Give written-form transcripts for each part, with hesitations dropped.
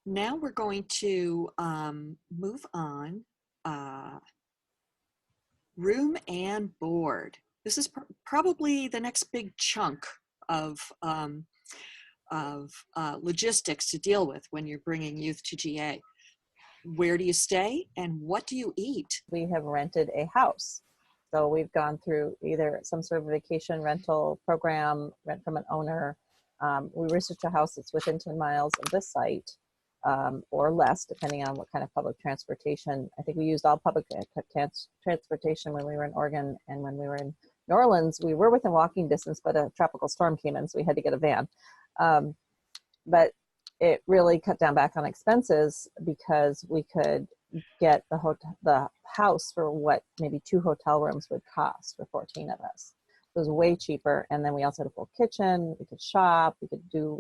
Now we're going to move on. Room and board. This is probably the next big chunk of logistics to deal with when you're bringing youth to GA. Where do you stay and what do you eat? We have rented a house. So we've gone through either some sort of vacation rental program, rent from an owner. We researched a house that's within 10 miles of the site, or less, depending on what kind of public transportation. I think we used all public transportation when we were in Oregon, and when we were in New Orleans, we were within walking distance, but a tropical storm came in, so we had to get a van. But it really cut down back on expenses because we could get the house for what maybe 2 hotel rooms would cost for 14 of us. It was way cheaper. And then we also had a full kitchen. We could shop. We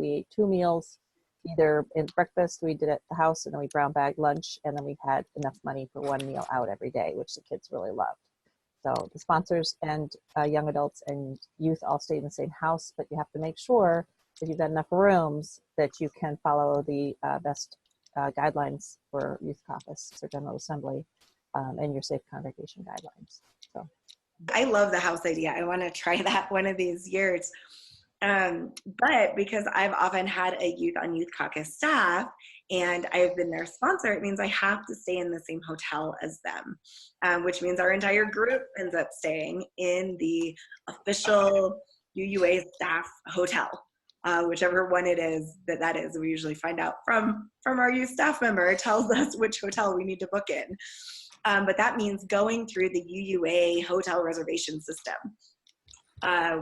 ate 2 meals, either in breakfast we did at the house, and then we brown bag lunch, and then we had enough money for 1 meal out every day, which the kids really loved. So the sponsors and young adults and youth all stay in the same house, but you have to make sure if you've got enough rooms that you can follow the best guidelines for Youth Caucus or General Assembly, and your safe congregation guidelines. So I love the house idea. I want to try that one of these years. But because I've often had a youth on Youth Caucus staff and I've been their sponsor, it means I have to stay in the same hotel as them, which means our entire group ends up staying in the official UUA staff hotel. Whichever one it is that is, we usually find out from our youth staff member tells us which hotel we need to book in. But that means going through the UUA hotel reservation system,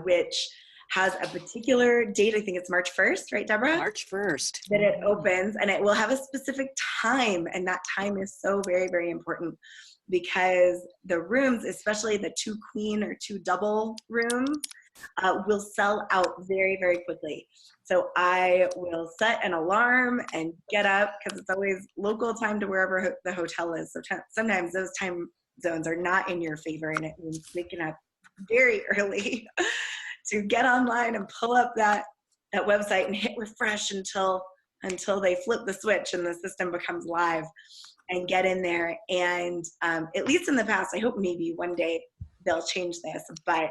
which has a particular date. I think it's March 1st, right, Deborah? March 1st. That it opens, and it will have a specific time, and that time is so very, very important because the rooms, especially the 2 queen or 2 double rooms, will sell out very, very quickly. So I will set an alarm and get up because it's always local time to wherever the hotel is. So sometimes those time zones are not in your favor, and it means waking up very early to get online and pull up that website and hit refresh until they flip the switch and the system becomes live, and get in there. And at least in the past, I hope maybe one day they'll change this, but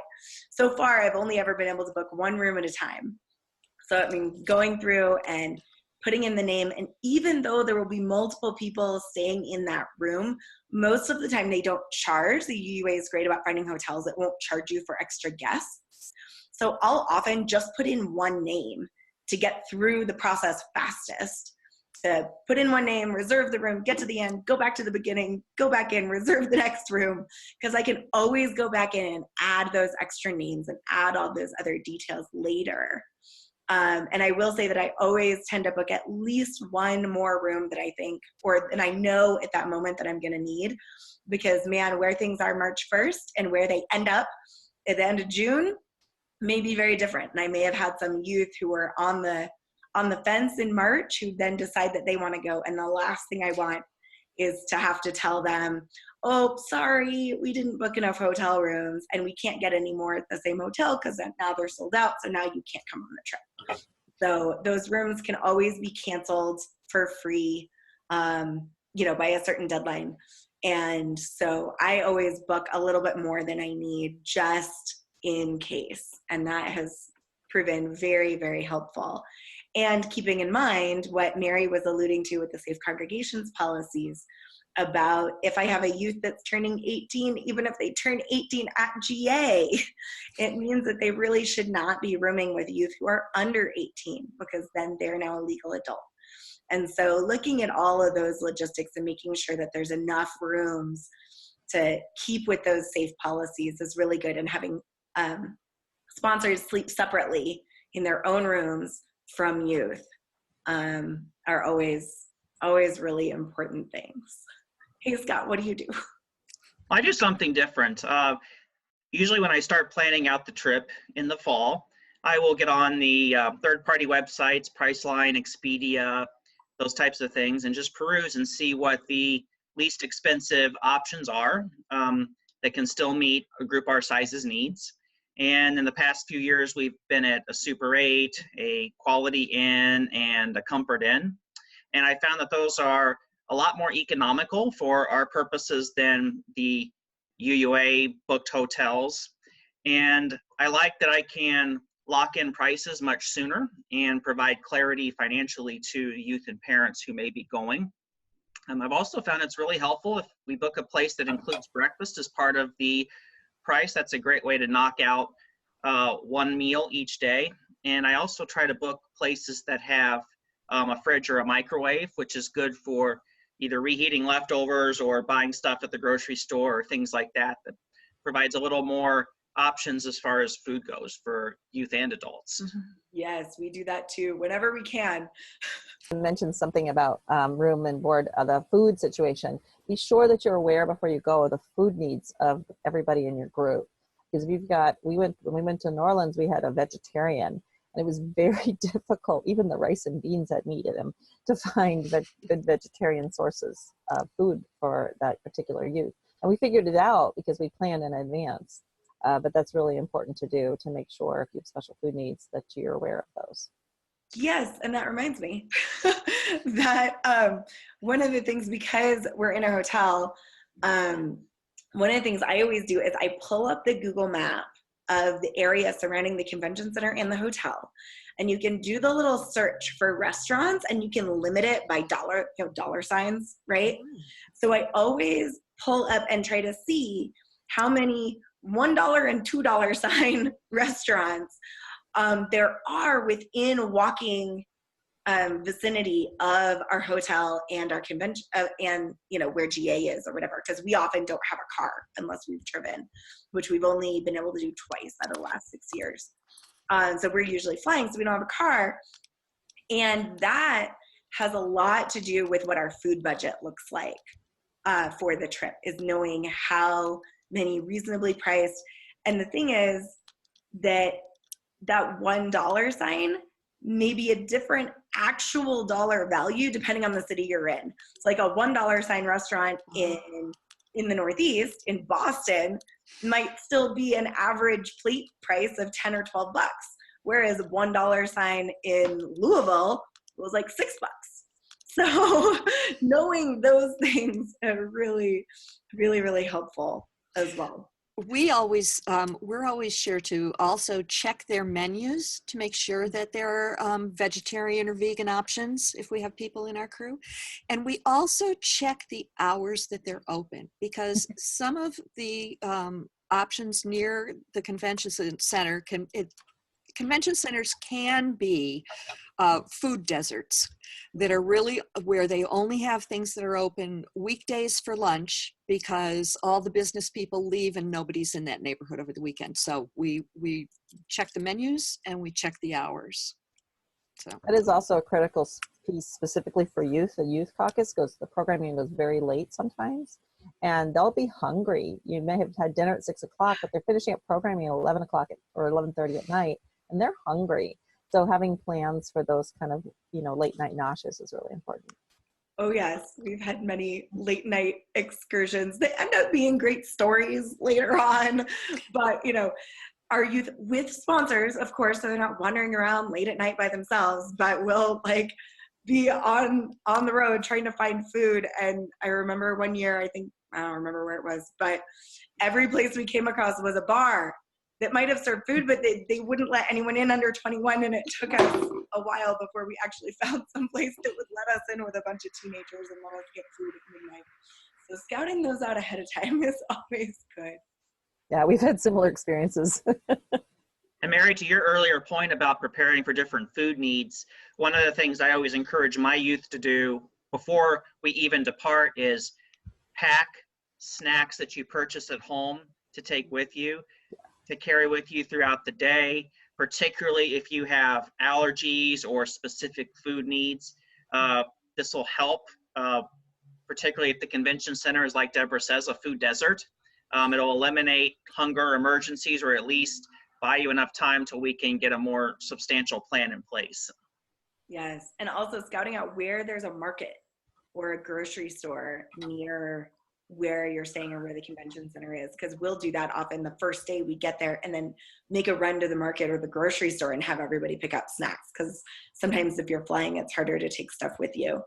so far I've only ever been able to book 1 room at a time. So it means going through and putting in the name, and even though there will be multiple people staying in that room, most of the time they don't charge. The UUA is great about finding hotels that won't charge you for extra guests. So I'll often just put in 1 name to get through the process fastest. To put in 1 name, reserve the room, get to the end, go back to the beginning, go back in, reserve the next room, because I can always go back in and add those extra names and add all those other details later. And I will say that I always tend to book at least 1 more room that I think, and I know at that moment that I'm going to need, because man, where things are March 1st and where they end up at the end of June may be very different. And I may have had some youth who were on the fence in March who then decide that they want to go. And the last thing I want is to have to tell them, oh, sorry, we didn't book enough hotel rooms and we can't get any more at the same hotel because now they're sold out. So now you can't come on the trip. So those rooms can always be canceled for free, by a certain deadline. And so I always book a little bit more than I need just in case. And that has proven very, very helpful. And keeping in mind what Mary was alluding to with the safe congregations policies about if I have a youth that's turning 18, even if they turn 18 at GA, it means that they really should not be rooming with youth who are under 18, because then they're now a legal adult. And so looking at all of those logistics and making sure that there's enough rooms to keep with those safe policies is really good. And having sponsors sleep separately in their own rooms from youth are always really important things. Hey, Scott, what do you do? I do something different. Usually when I start planning out the trip in the fall, I will get on the third-party websites, Priceline, Expedia, those types of things, and just peruse and see what the least expensive options are that can still meet a group our size's needs. And in the past few years, we've been at a Super 8, a Quality Inn, and a Comfort Inn. And I found that those are a lot more economical for our purposes than the UUA booked hotels. And I like that I can lock in prices much sooner and provide clarity financially to youth and parents who may be going. I've also found it's really helpful if we book a place that includes breakfast as part of the price. That's a great way to knock out one meal each day. And I also try to book places that have a fridge or a microwave, which is good for either reheating leftovers or buying stuff at the grocery store or things like that, that provides a little more options as far as food goes for youth and adults. Yes, we do that too, whenever we can. You mentioned something about room and board, the food situation. Be sure that you're aware before you go of the food needs of everybody in your group. Because when we went to New Orleans, we had a vegetarian, and it was very difficult. Even the rice and beans had meat in them to find good vegetarian sources of food for that particular youth. And we figured it out because we planned in advance. But that's really important to do, to make sure if you have special food needs that you're aware of those. Yes, and that reminds me that one of the things, because we're in a hotel, one of the things I always do is I pull up the Google map of the area surrounding the convention center and the hotel. And you can do the little search for restaurants, and you can limit it by dollar signs, right? So I always pull up and try to see how many $1 and $2 sign restaurants there are within walking vicinity of our hotel and our convention and where GA is or whatever, because we often don't have a car unless we've driven, which we've only been able to do twice out of the last 6 years. So we're usually flying, so we don't have a car. And that has a lot to do with what our food budget looks like for the trip, is knowing how many reasonably priced. And the thing is that $1 sign may be a different actual dollar value depending on the city you're in. It's like a $1 sign restaurant in the Northeast, in Boston, might still be an average plate price of 10 or 12 bucks, whereas a $1 sign in Louisville was like $6. So knowing those things are really, really, really helpful as well. We're always sure to also check their menus to make sure that there are vegetarian or vegan options if we have people in our crew. And we also check the hours that they're open, because some of the options near the convention center convention centers can be food deserts that are really where they only have things that are open weekdays for lunch, because all the business people leave and nobody's in that neighborhood over the weekend. So we check the menus and we check the hours. So that is also a critical piece specifically for youth. The youth caucus the programming goes very late sometimes, and they'll be hungry. You may have had dinner at 6 o'clock, but they're finishing up programming at 11 o'clock or 11:30 at night, and they're hungry. So having plans for those kind of, late night noshes is really important. Oh yes, we've had many late night excursions that end up being great stories later on. But, our youth with sponsors, of course, so they're not wandering around late at night by themselves, but will be on the road trying to find food. And I remember one year, I don't remember where it was, but every place we came across was a bar that might have served food, but they wouldn't let anyone in under 21, and it took us a while before we actually found some place that would let us in with a bunch of teenagers and let us get food at midnight. So scouting those out ahead of time is always good. Yeah, we've had similar experiences. And Mary, to your earlier point about preparing for different food needs, one of the things I always encourage my youth to do before we even depart is pack snacks that you purchase at home to take with you, to carry with you throughout the day, particularly if you have allergies or specific food needs. This will help, particularly if the convention center is, like Deborah says, a food desert. It'll eliminate hunger emergencies, or at least buy you enough time till we can get a more substantial plan in place. Yes, and also scouting out where there's a market or a grocery store near where you're staying or where the convention center is, because we'll do that often the first day we get there, and then make a run to the market or the grocery store and have everybody pick up snacks, because sometimes if you're flying, it's harder to take stuff with you.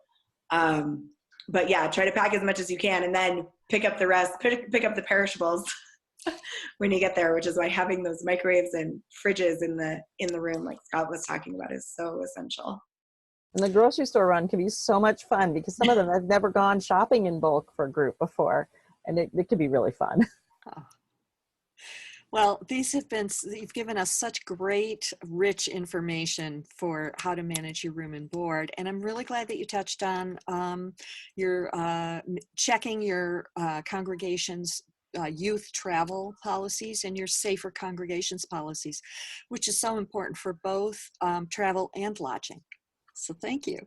But yeah, try to pack as much as you can, and then pick up the rest. Pick up the perishables when you get there, which is why having those microwaves and fridges in the room, like Scott was talking about, is so essential. And the grocery store run can be so much fun because some of them have never gone shopping in bulk for a group before, and it could be really fun. Oh. Well, you've given us such great, rich information for how to manage your room and board. And I'm really glad that you touched on your checking your congregation's youth travel policies and your safer congregations policies, which is so important for both travel and lodging. So thank you.